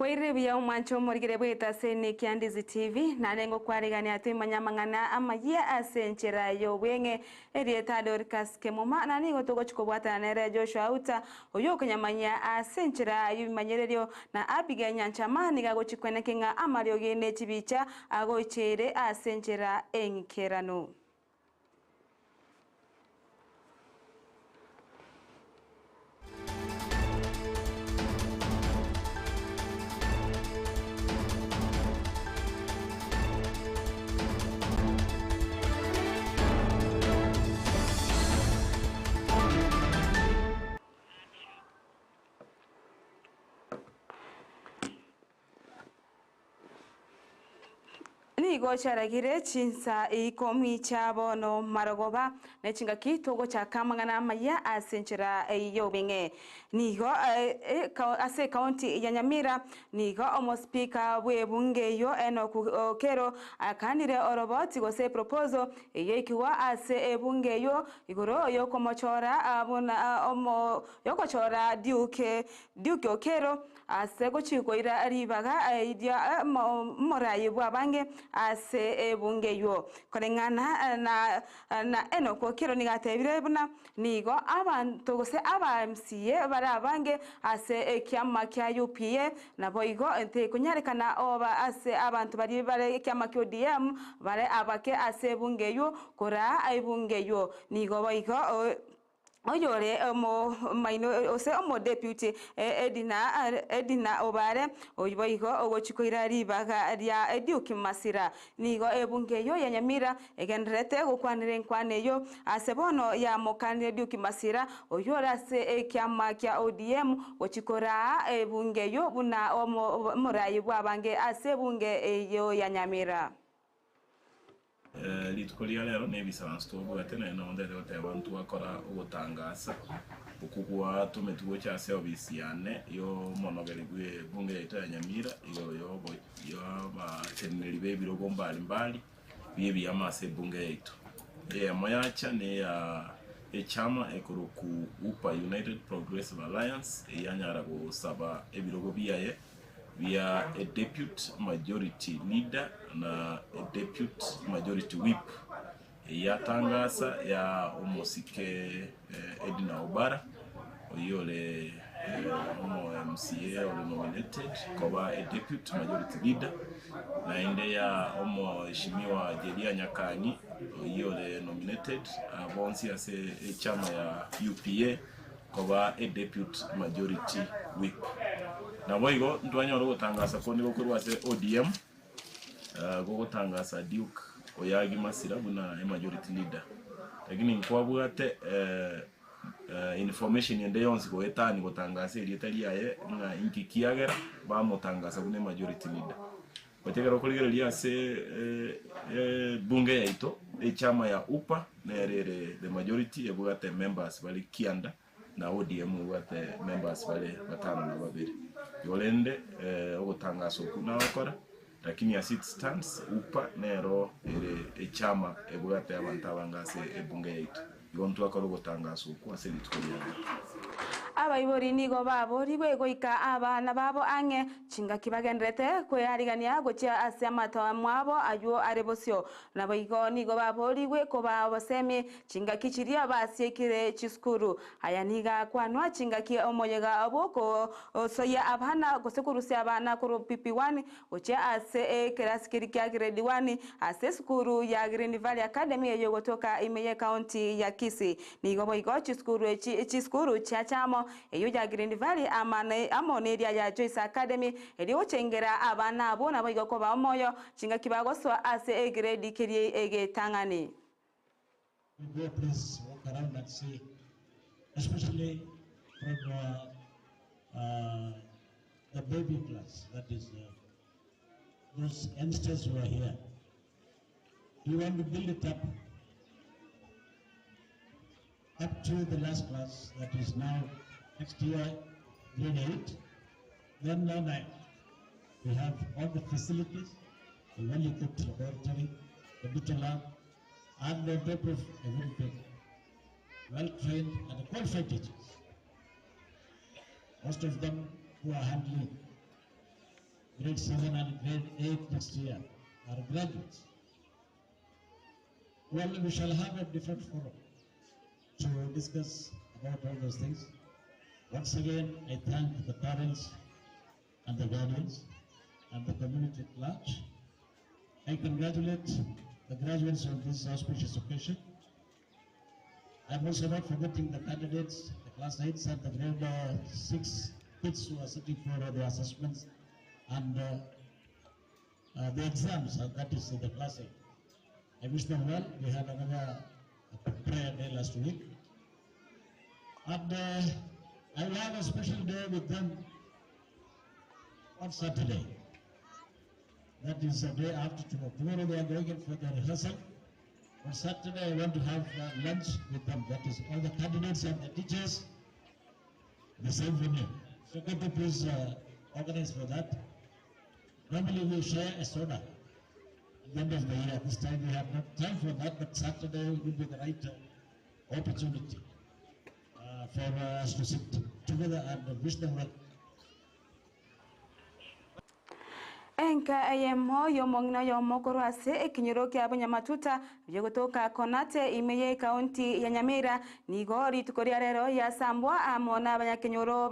Bwire bya umwancho murigire bwita sene kya Ndizi TV narengo kwarigania atimanya mangana Amayia asenchera yo bwenge erieta Dorcas Kemuma nani gotogo chikobwata na Joshua Auta oyo kanyamanya asenchera yumanyererio na abiganya nchamani gago chikwenekenga amario gene chibicha ago chere asenchera enkerano. Nigo charagire Chinsa Ikomi chabo no marogoba na chinga kitogo cha kamangana Amayia asenchera yo binge nigo ase county ya Nyamira nigo omospika we bunge yo eno kero akanire oroboti go se proposal yekiwa ase bunge yo igoro yo komochora abuna omo yokochora duke okero ase go chikoira ribaga idia morayi bwabange ase bunge yo korengana na enoko kero nigatebire buna nigo abantu gose aba MCA barabange ase kyama kya UPA nabo igo ente kunyarekana oba ase abantu bari kyama kyo DM bare abake ase bunge yo kora ai bunge yo nigo boigo oyore mo maino ose omo deputy edina obare oyiboigo ogochikoira ribaga ria eduki masira nigo ebunge yo ya Nyamira egendrete gukwanire nkwane yo asebono ya mokane eduki masira oyora se ekyama kya ODM gochikora ebunge yo buna omo morayi bwabange ase bunge yo ya Nyamira. Litukolia lero nebisanzwe tobwatene nonde leo abantu bakora ubutangasa ukugwa tumetugo cya service yane yo monogeligwe bunge ya Nyamira yo ba teneri bebiro gombali mbali bibi amase bunge yetu moyacha ne ya echama ekoroku upa United Progressive Alliance yanyara go saba ebirogo biyaye via a deputy majority leader na a deputy majority whip yatangasa ya omosike Edina Obara oyole MCA or nominated koba a deputy majority leader na inde ya heshimiwa Jelia Nyakani oyole nominated bonsi ase chama ya UPA koba a deputy majority whip na boigo ntwanyoro gutangasa ko nigo kurwase ODM go gutangasa Duke oyagi masira buna majority leader lakini nkwabwate information yende yonsi go etani gutangasa iri yaye nga inkikiagera ba mutangasa bune majority leader bategera kuligera lyase bunge yaito echama ya upa nerere the majority ebugate members bali kianda na ODM wate members bale batano na babiri yolende ogutangaso kuna okora lakini ya sit stands upa nero ere echama ebugate abantu abangase ebunge yetu yontu akora ogutangaso kwa selitukolia abaibori nigo babo ribwegoika abana babo ange chinga kibagendrete kweyarigania gocha ase amata mwabo ayo arebosio naboigo nigo babo ribwe ko baboseme chinga kichiria basiekire chiskuru aya niga kwanwa chinga ki omoyega aboko soya abana gosekurusia abana kuru PP1 gocha ase class kirikia grade 1 ase skuru ya Green Valley Academy yo gotoka Amayia County ya Kisii nigo boigo chiskuru cha chamo eyo ya Green Valley amoneria ya Joyce Academy eliyo chengera abana abo nabo igoko ba moyo chinga kibagoso ase grade kiri egetangani. We please walk around and see, especially from the baby class, that is those youngsters who are here. Do you want to build it up to the last class, that is now next year, grade 8, then 9. We have all the facilities, a well-equipped laboratory, computer lab, and on top of everything, well-trained and qualified teachers. Most of them who are handling grade 7 and grade 8 next year are graduates. Well, we shall have a different forum to discuss about all those things. Once again, I thank the parents and the guardians and the community at large. I congratulate the graduates on this auspicious occasion. I'm also not forgetting the candidates, the class 8s and the grade 6 kids who are sitting for the assessments and the exams, that is the class 8. I wish them well. We had another prayer day last week. And I will have a special day with them on Saturday. That is the day after tomorrow. Tomorrow they are going in for the rehearsal. On Saturday I want to have lunch with them. That is all the candidates and the teachers, the same venue. So could you please organize for that? Normally we share a soda at the end of the year. This time we have not time for that, but Saturday will be the right opportunity for us to sit together and wish them well. Enka ayemo yomongna yomokoro ase ekinyoroki abanyamatuta byo kutoka Konate imeye kaunti ya Nyamira nigo ritukoria rero ya sambwa amona abanyakinyoro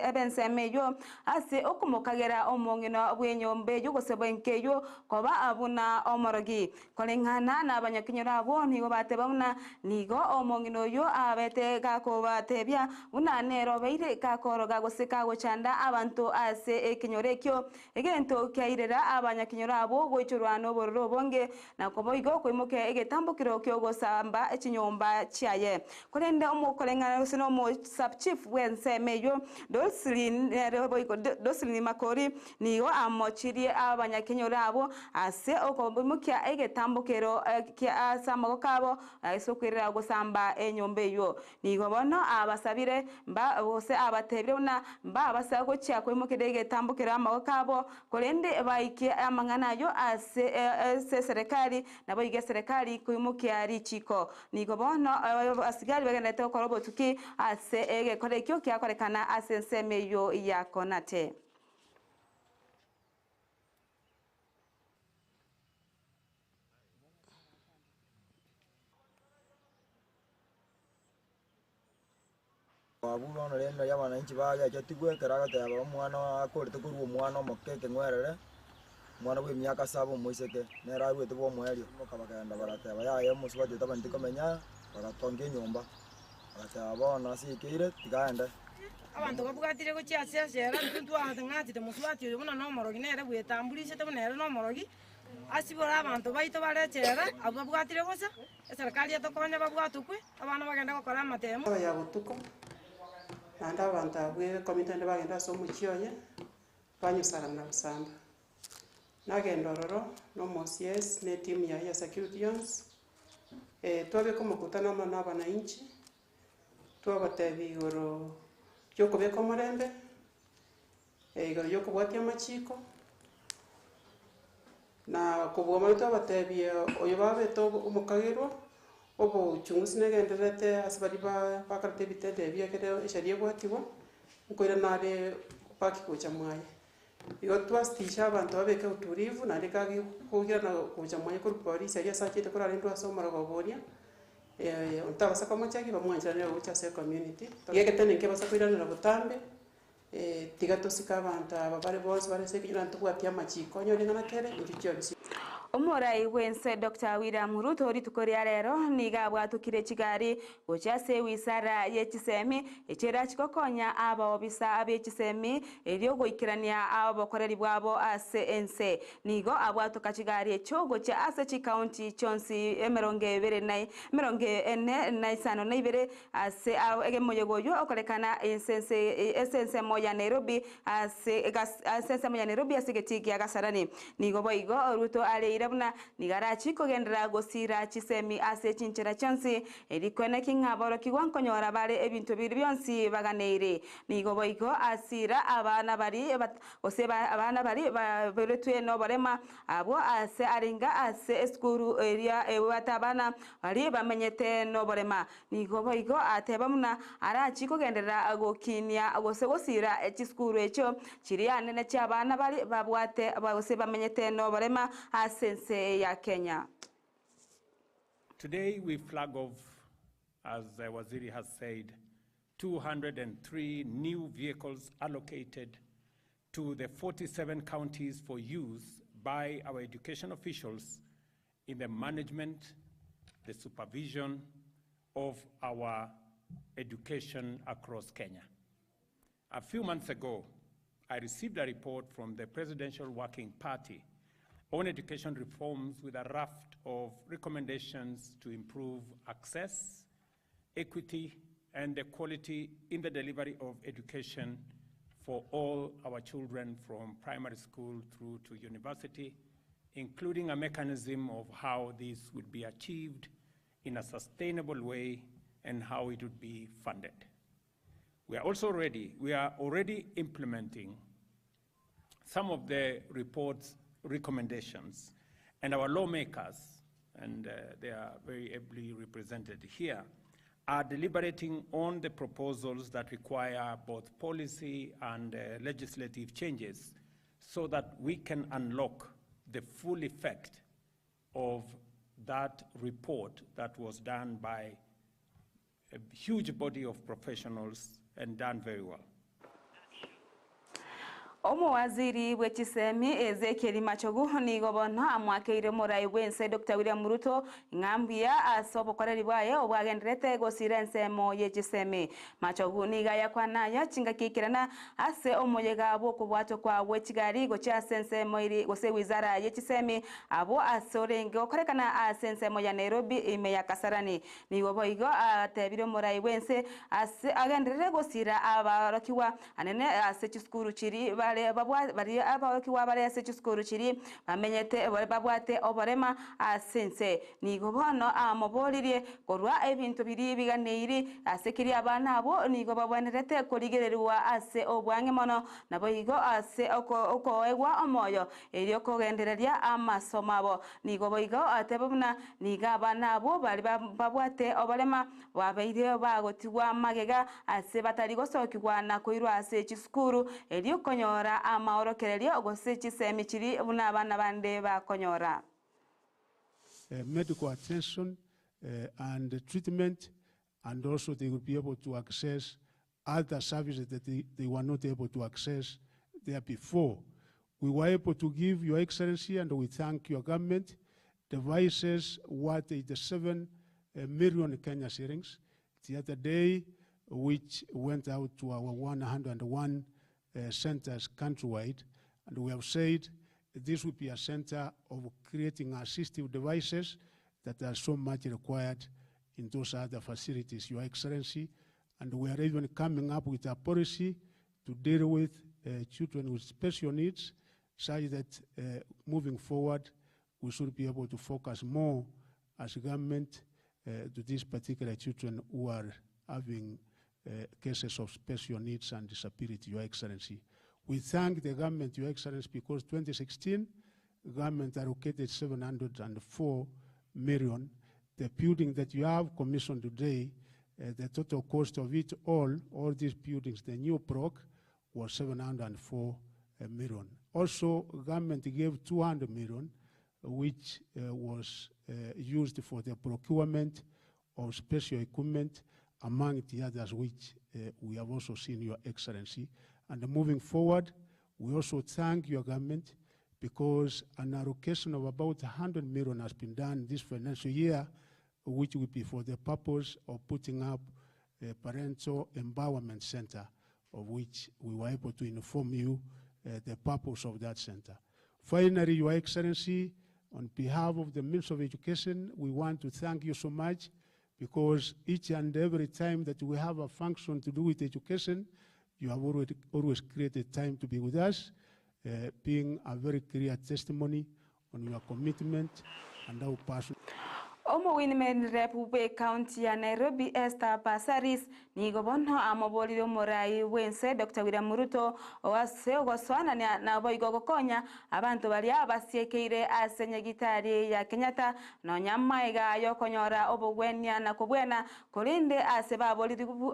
ebensemeyo ase okumokagera omongino bwenyombe yugosebenkeyo koba abuna omorogi kolengana na abanyakinyoro abo nigo batebamuna nigo omongino yo abete gakobatebya una nero beire gakoroga goseka gochanda abantu ase ekinyorekyo egento kairera abanyakinyoro abo gochurwano bororo bonge na koboigo koimuke egetambukiro kyo gosamba ekinyomba kyaye kolende omukolengana sino mo sub chief wensemeyo Doslin Makori niyo amochiri abanyakinyoro abo ase okoboimukya egetambukiro kya asamago kabo isokwirira gosamba enyombe yo nigo bono abasabire mba bose abatebire una mba abasago kya koimukire egetambukiro amago kabo kolende baike amangana yo ase serikali nabo ige serikali kuimukia richiko nigo bono asigari bagenda toko robotuki ase ege kolekyo kyakorekana ase nsemeyo ya Konate. Abuno reno ya wananchi baga chatigwe karaga taba mwana akorete kuri umwana mokeke ngwerere mwana we myaka 7 moiseke nera we tubo mweli mukabaganda barateba ya musi bade tabandi komenya baratonge nyomba barataba nasi kire tiganda abantu babugatire ko cyasesera ntuntu ngati te muswati ubona no morogi nere we tambulishe te nere no morogi asibora abantu baito barecera abo babugatire kosa serikali yatokonya babugatukwe abana bagenda gukora amatemo ya butuko nanda abantu abwe komitende bagenda so mukiyoye banyusara na busamba nagenda roro no mosies ne team ya security yons twabe ko mukutana na abananchi twabatebi goro yoko beko morembe goro yoko bwatia machiko na kuboma twabatebi oyo babeto umukagirwa obo chungusi negenderete asibari bakarate bitende byakere eshariye bwatibo nkoira nare paki kucha mwaye iyo twastisha abantu babeke uturivu nare kagi kugira na kucha mwaye kuri polisi ya sachete kuri arindu asomara goboria utabasa kama chaki bamwanjira ne ucha se community yeketene nke basa kuirana na butambe tigatosika abantu ababare bose barese kugira ntubwatia machiko nyoringana kere ndicho bisi Omurai wense Dr. William Ruto ritukoria rero niga bwatukire Kigali gochase wisara yekisemi echera kikokonya aba obisa abekisemi elyo goikirania abo bakoreri bwabo ase ense nigo abwatuka Kigali echogo cha ase chi county chonsi emeronge bere nai meronge ene naisano naibere ase egemoyegoyo okolekana esense moya Nairobi ase moya Nairobi ase getiki agasarani nigo boigo Ruto ale babaneire buna nigarachi kogendera gosira chisemi ase chinchera chonsi erikwene king'aboro kigwankonyora bare ebintu biri byonsi baganeire nigo boiko asira abana bari abana bari beretwe no barema abo ase aringa ase eskuru area ewatabana bari bamenyete no barema nigo boiko ateba muna arachi kogendera agokinia agose gosira echiskuru echo chiri anene cy'abana bari babwate abose bamenyete no barema asense ya Kenya. Today we flag off, as Waziri has said, 203 new vehicles allocated to the 47 counties for use by our education officials in the management, the supervision of our education across Kenya. A few months ago, I received a report from the Presidential Working Party on education reforms with a raft of recommendations to improve access, equity, and the quality in the delivery of education for all our children from primary school through to university, including a mechanism of how this would be achieved in a sustainable way and how it would be funded. We are already implementing some of the report's recommendations, and our lawmakers, and they are very ably represented here, are deliberating on the proposals that require both policy and legislative changes so that we can unlock the full effect of that report that was done by a huge body of professionals and done very well. Waziri wechisemi Ezekiel Machogu nigo bona amwakeire murai wense Dr. William Ruto ngambia asobo koreri bwaye obwagenderete gosira nsemo yechisemi Machogu niga yakwanaya chingakikirana ase omoyega abo kubwato kwa wechigari gocha nsemo iri gose wizara yechisemi abo asorenge okorekana asensemo ya Nairobi ime ya Kasarani nigo boigo atebire murai wense ase agenderere gosira abarokiwa anene ase chiskuru chiri bari abakiwa bari ase chiskuru chiri bamenyete babwate oborema asense nigo bono amoboririe korwa ebintu biri biganeiri ase kiri abana abo nigo babwanerete korigererwa ase obwange mono nabo igo ase okoegwa omoyo erio kogendereria amasomo abo nigo boigo atebuna niga abana abo bari babwate oborema wabeire bagotigwa magega ase batari gosokigwa na koirwa ase chiskuru erio konyora amaorokererio gose chisemi chiri buna abana bande bakonyora. Medical attention and treatment, and also they will be able to access other services that they were not able to access there before. We were able to give Your Excellency, and we thank your government, devices worth 87 million Kenya shillings the other day, which went out to our 101 centers countrywide, and we have said this would be a center of creating assistive devices that are so much required in those other facilities, Your Excellency, and we are even coming up with a policy to deal with children with special needs, such that moving forward we should be able to focus more as a government to these particular children who are having cases of special needs and disability, Your Excellency. We thank the government, Your Excellency, because 2016, the government allocated 704 million. The building that you have commissioned today, the total cost of it all these buildings, the new block, was 704 million. Also, government gave 200 million, which was used for the procurement of special equipment, among the others which we have also seen, Your Excellency. And moving forward, we also thank your government because an allocation of about 100 million has been done this financial year, which will be for the purpose of putting up a parental empowerment center, of which we were able to inform you the purpose of that center. Finally, Your Excellency, on behalf of the Minister of Education, we want to thank you so much, because each and every time that we have a function to do with education, you have always created time to be with us, being a very clear testimony on your commitment and our passion. Omo Winmen Repube County ya Nairobi Esther Pasaris ni gobono amoboli morai wense Dr. William Ruto owase ogoswana na boigogo konya abantu bali abasiekeire asenye gitari ya Kenyatta no nyamaiga yokonyora obogwenya na kubwena kolinde ase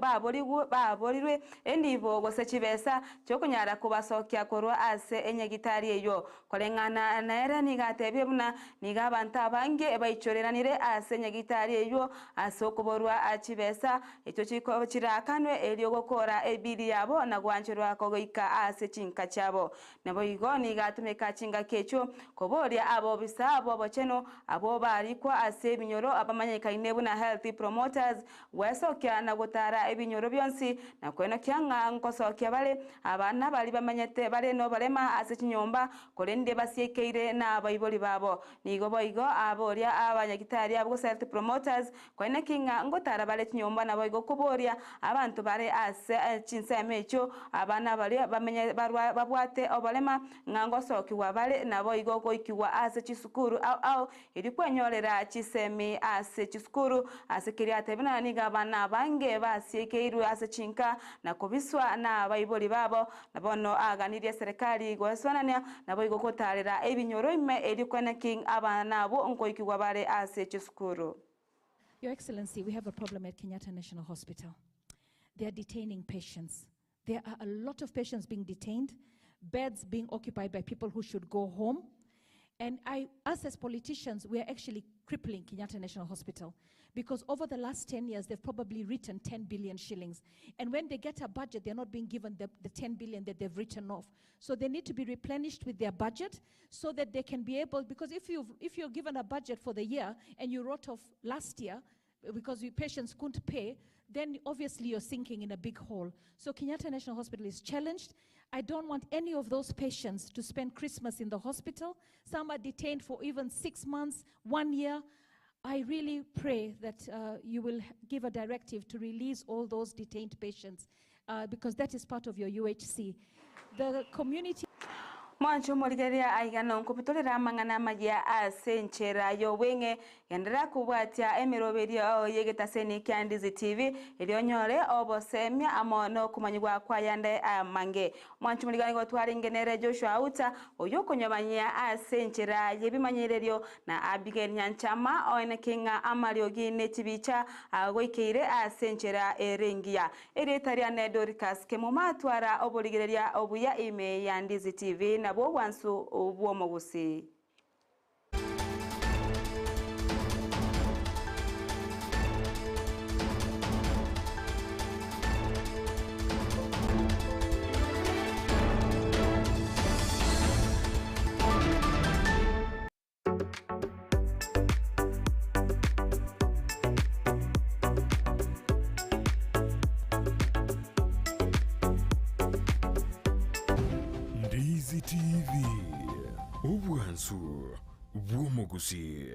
babolirwe endibo gosechibesa chokonyara kubasokya korwa ase enye gitari eyo kolengana na era nigatebye buna nigabanta abange baichoreranire asenye gitari eyo asokuborwa achibesa echo chiko chirakanwe elio gokora ebili yabo na gwanchirwa kogoika ase chinka chabo nebo igoni gatumeka chinga kecho koboria abo bisabo bocheno abo barikwa ase binyoro abamanyeka inebu na healthy promoters wesokya na gutara ebinyoro byonsi na kweno kyanga nkosokya bale abana bali bamanyete bale no balema ase chinyomba kolende basiekeire na abayiboli babo nigo boigo aboria abanyagitari abo health promoters kwene kinga ngotara bale chinyomba na boigo kuboria abantu bare ase Chinsa mecho abana bale bamenye babwate obalema ngango sokiwa bale na boigo koikiwa ase chisukuru au iri kwenyorera chisemi ase chisukuru ase kiriate bina niga bana bange basiekeirwe ase chinka na kubiswa na bayiboli babo na bono aganirie serikali gweswanania na boigo kotarera ebinyoro ime iri kwene king abana bo nkoikiwa bale ase chisukuru. Your Excellency, we have a problem at Kenyatta National Hospital. They are detaining patients. There are a lot of patients being detained, beds being occupied by people who should go home. And us as politicians, we are actually crippling Kenyatta National Hospital because over the last 10 years, they've probably written 10 billion shillings. And when they get a budget, they're not being given the 10 billion that they've written off. So they need to be replenished with their budget so that they can be able, because if you're given a budget for the year and you wrote off last year because patients couldn't pay, then obviously you're sinking in a big hole. So Kenyatta National Hospital is challenged. I don't want any of those patients to spend Christmas in the hospital. Some are detained for even 6 months, 1 year. I really pray that you will give a directive to release all those detained patients because that is part of your UHC. The community... Mwancho moligeria aigano nkupitolera mangana magia asenchera yo wenge yandera kubwatia emiroberio yegetaseni kya Ndizi TV ilionyore obosemya amono kumanyigwa kwa yande amange mwancho moligani go twaringenere Joshua Auta oyokonyobanya asenchera yebimanyirerio na Abigail Nyanchama oine kinga amariogi netibicha agoikeire asenchera erengia eretariane Dorcas Kemuma twara oboligeria obuya ime ya Ndizi TV na bo wansu obwo Gusii. Ndizi TV, Gusii.